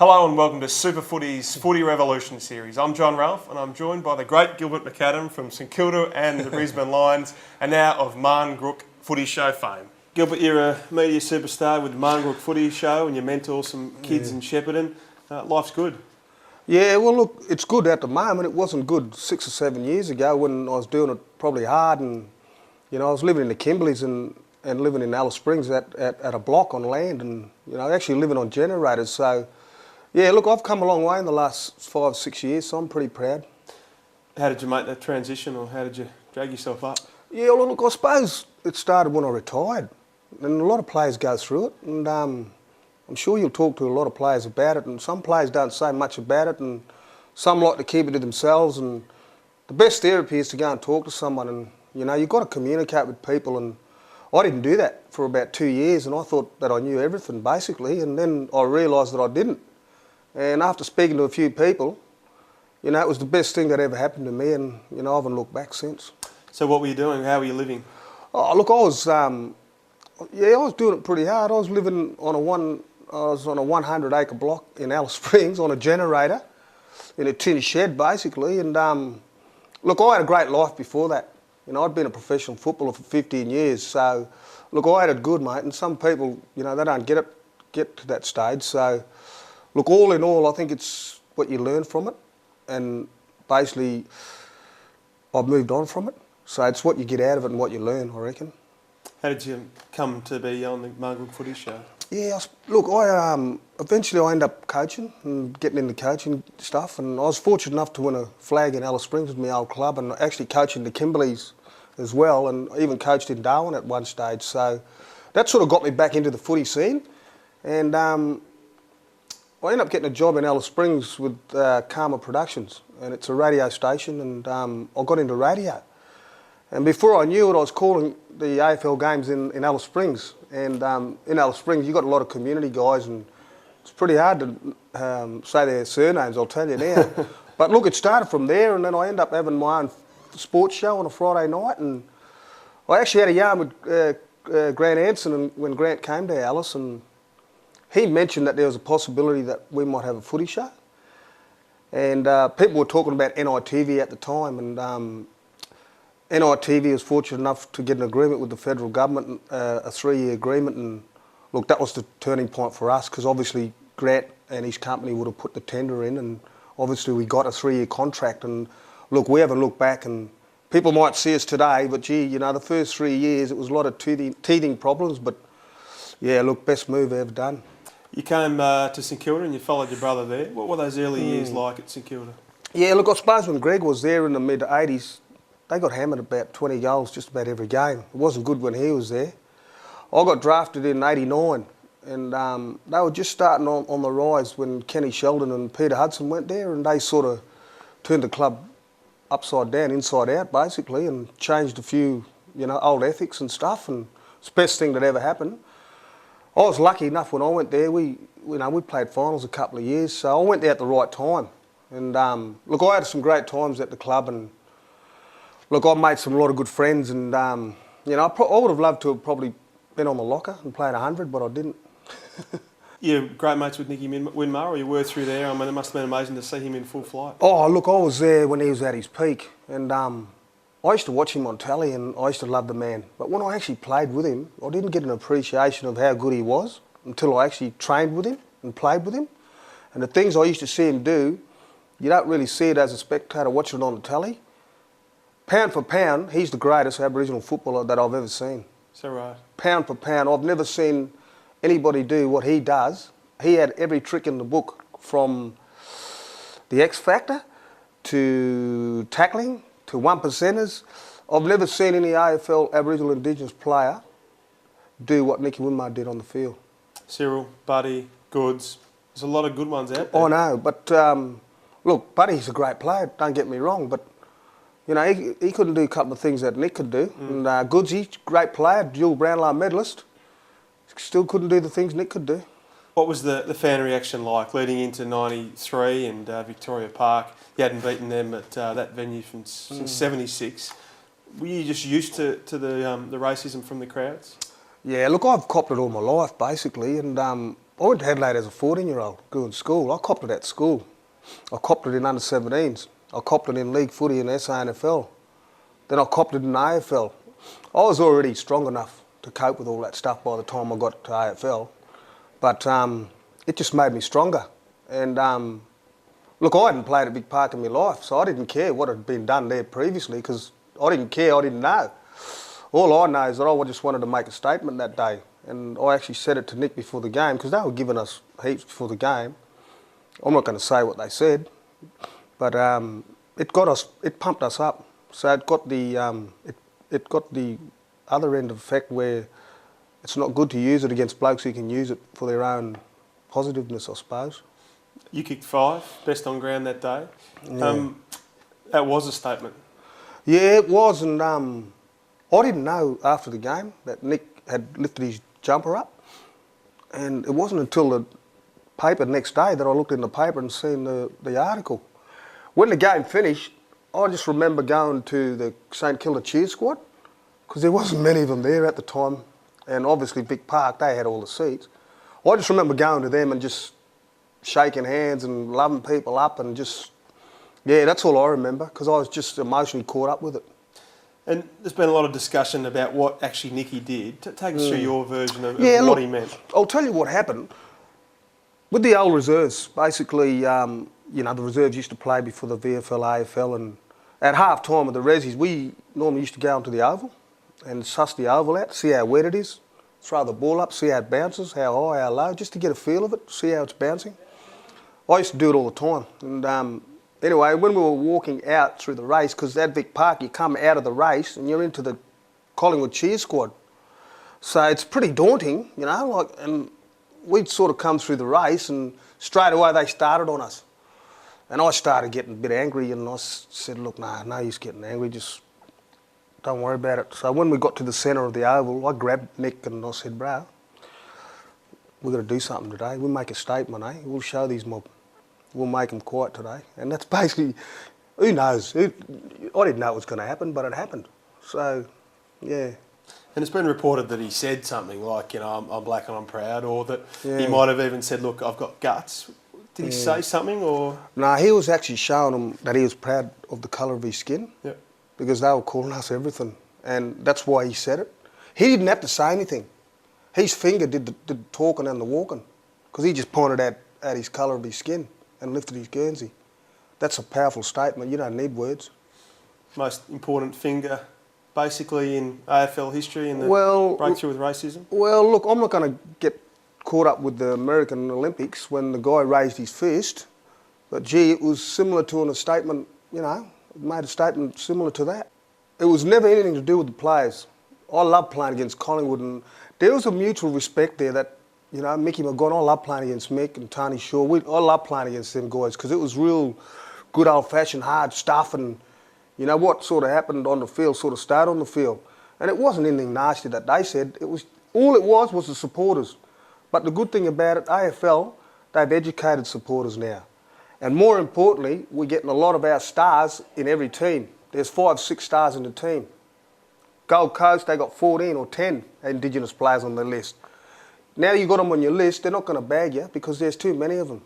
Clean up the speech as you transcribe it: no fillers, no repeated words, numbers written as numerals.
Hello and welcome to Super Footy's Footy Revolution series. I'm John Ralph and I'm joined by the great Gilbert McAdam from St Kilda and the Brisbane Lions, and now of Marngrook Footy Show fame. Gilbert, you're a media superstar with the Marngrook Footy Show and you mentor some kids in Shepparton. Life's good. Yeah, well look, it's good at the moment. It wasn't good 6 or 7 years ago when I was doing it probably hard, and I was living in the Kimberleys and living in Alice Springs at a block on land, and actually living on generators. So yeah, look, I've come a long way in the last 5 or 6 years, so I'm pretty proud. How did you make that transition, or how did you drag yourself up? Yeah, well, look, I suppose it started when I retired, and a lot of players go through it, and I'm sure you'll talk to a lot of players about it, and some players don't say much about it, and some like to keep it to themselves, and the best therapy is to go and talk to someone, and you've got to communicate with people, and I didn't do that for about 2 years, and I thought that I knew everything basically, and then I realised that I didn't. And after speaking to a few people, it was the best thing that ever happened to me, and I haven't looked back since. So what were you doing? How were you living? Oh, look, I was doing it pretty hard. I was living on a 100-acre block in Alice Springs on a generator in a tin shed basically, and look, I had a great life before that. I'd been a professional footballer for 15 years, so look, I had it good, mate. And some people, they don't get to that stage, so. Look, all in all, I think it's what you learn from it, and basically I've moved on from it. So it's what you get out of it and what you learn, I reckon. How did you come to be on the Marngrook Footy Show? Yeah, look, eventually I ended up coaching and getting into coaching stuff, and I was fortunate enough to win a flag in Alice Springs with my old club, and actually coaching the Kimberleys as well, and even coached in Darwin at one stage. So that sort of got me back into the footy scene, and I ended up getting a job in Alice Springs with Karma Productions, and it's a radio station, and I got into radio. And before I knew it, I was calling the AFL games in Alice Springs. And in Alice Springs, you've got a lot of community guys, and it's pretty hard to say their surnames, I'll tell you now. But look, it started from there, and then I ended up having my own sports show on a Friday night, and I actually had a yarn with Grant Anson when Grant came to Alice, and he mentioned that there was a possibility that we might have a footy show. And people were talking about NITV at the time, and NITV was fortunate enough to get an agreement with the federal government, a 3-year agreement, and look, that was the turning point for us, because obviously Grant and his company would have put the tender in, and obviously we got a 3-year contract, and look, we haven't looked back, and people might see us today, but gee, the first 3 years it was a lot of teething problems, but yeah, look, best move ever done. You came to St Kilda and you followed your brother there. What were those early years like at St Kilda? Yeah, look, I suppose when Greg was there in the mid-80s, they got hammered about 20 goals just about every game. It wasn't good when he was there. I got drafted in '89, and they were just starting on the rise when Kenny Sheldon and Peter Hudson went there, and they sort of turned the club upside down, inside out, basically, and changed a few, old ethics and stuff, and it's the best thing that ever happened. I was lucky enough when I went there. We played finals a couple of years, so I went there at the right time. And look, I had some great times at the club, and look, I made a lot of good friends, and I would have loved to have probably been on the locker and played 100, but I didn't. You're great mates with Nicky Winmar, or you were through there? I mean, it must have been amazing to see him in full flight. Oh, look, I was there when he was at his peak, and I used to watch him on telly, and I used to love the man. But when I actually played with him, I didn't get an appreciation of how good he was until I actually trained with him and played with him. And the things I used to see him do, you don't really see it as a spectator watching it on the telly. Pound for pound, he's the greatest Aboriginal footballer that I've ever seen. Is that right? Pound for pound, I've never seen anybody do what he does. He had every trick in the book, from the X Factor to tackling to 1%ers. I've never seen any AFL Aboriginal Indigenous player do what Nicky Winmar did on the field. Cyril, Buddy, Goods, there's a lot of good ones out there. I know, but look, Buddy's a great player, don't get me wrong, but he couldn't do a couple of things that Nick could do. And Goods, he's a great player, dual Brownlow medalist, still couldn't do the things Nick could do. What was the fan reaction like leading into '93 and Victoria Park? You hadn't beaten them at that venue since '76. Were you just used to the racism from the crowds? Yeah, look, I've copped it all my life basically, and I went to Adelaide as a 14-year-old, going to school. I copped it at school. I copped it in under-17s. I copped it in league footy and SANFL. Then I copped it in AFL. I was already strong enough to cope with all that stuff by the time I got to AFL. But it just made me stronger. And look, I hadn't played at Vic Park in my life, so I didn't care what had been done there previously because I didn't care, I didn't know. All I know is that I just wanted to make a statement that day. And I actually said it to Nick before the game because they were giving us heaps before the game. I'm not going to say what they said, but it pumped us up. So it got the other end of effect where it's not good to use it against blokes who can use it for their own positiveness, I suppose. You kicked 5, best on ground that day. Yeah. That was a statement. Yeah, it was, and I didn't know after the game that Nick had lifted his jumper up, and it wasn't until the paper the next day that I looked in the paper and seen the article. When the game finished, I just remember going to the St Kilda cheer squad, because there wasn't many of them there at the time, and obviously Vic Park, they had all the seats. I just remember going to them and just shaking hands and loving people up and just, yeah, that's all I remember, because I was just emotionally caught up with it. And there's been a lot of discussion about what actually Nicky did. Take us through your version of look, what he meant. I'll tell you what happened. With the old reserves, basically, the reserves used to play before the VFL, AFL, and at half time of the resis, we normally used to go onto the oval and suss the oval out, see how wet it is, throw the ball up, see how it bounces, how high, how low, just to get a feel of it, see how it's bouncing. I used to do it all the time. And anyway, when we were walking out through the race, because at Vic Park, you come out of the race and you're into the Collingwood cheer squad. So it's pretty daunting, and we'd sort of come through the race and straight away they started on us. And I started getting a bit angry and I said, look, no use getting angry, just don't worry about it. So when we got to the centre of the oval, I grabbed Nick and I said, bro, we're going to do something today. We'll make a statement, eh? We'll show these mob. We'll make them quiet today. And that's basically, who knows? I didn't know it was going to happen, but it happened. So, yeah. And it's been reported that he said something like, I'm black and I'm proud, or that he might have even said, look, I've got guts. Did he say something, or...? No, he was actually showing them that he was proud of the colour of his skin. Yep. Because they were calling us everything. And that's why he said it. He didn't have to say anything. His finger did the talking and the walking. Because he just pointed at his colour of his skin and lifted his Guernsey. That's a powerful statement. You don't need words. Most important finger, basically, in AFL history and the breakthrough with racism? Well, look, I'm not going to get caught up with the American Olympics when the guy raised his fist. But, gee, it was similar to a statement, it made a statement similar to that. It was never anything to do with the players. I love playing against Collingwood, and there was a mutual respect there that, Mickey McGon, I love playing against Mick and Tony Shaw. I love playing against them guys because it was real good old-fashioned hard stuff, and what sort of happened on the field sort of stayed on the field. And it wasn't anything nasty that they said. All it was the supporters. But the good thing about it, AFL, they've educated supporters now. And more importantly, we're getting a lot of our stars in every team. There's 5, 6 stars in the team. Gold Coast, they got 14 or 10 Indigenous players on their list. Now you've got them on your list, they're not going to bag you because there's too many of them.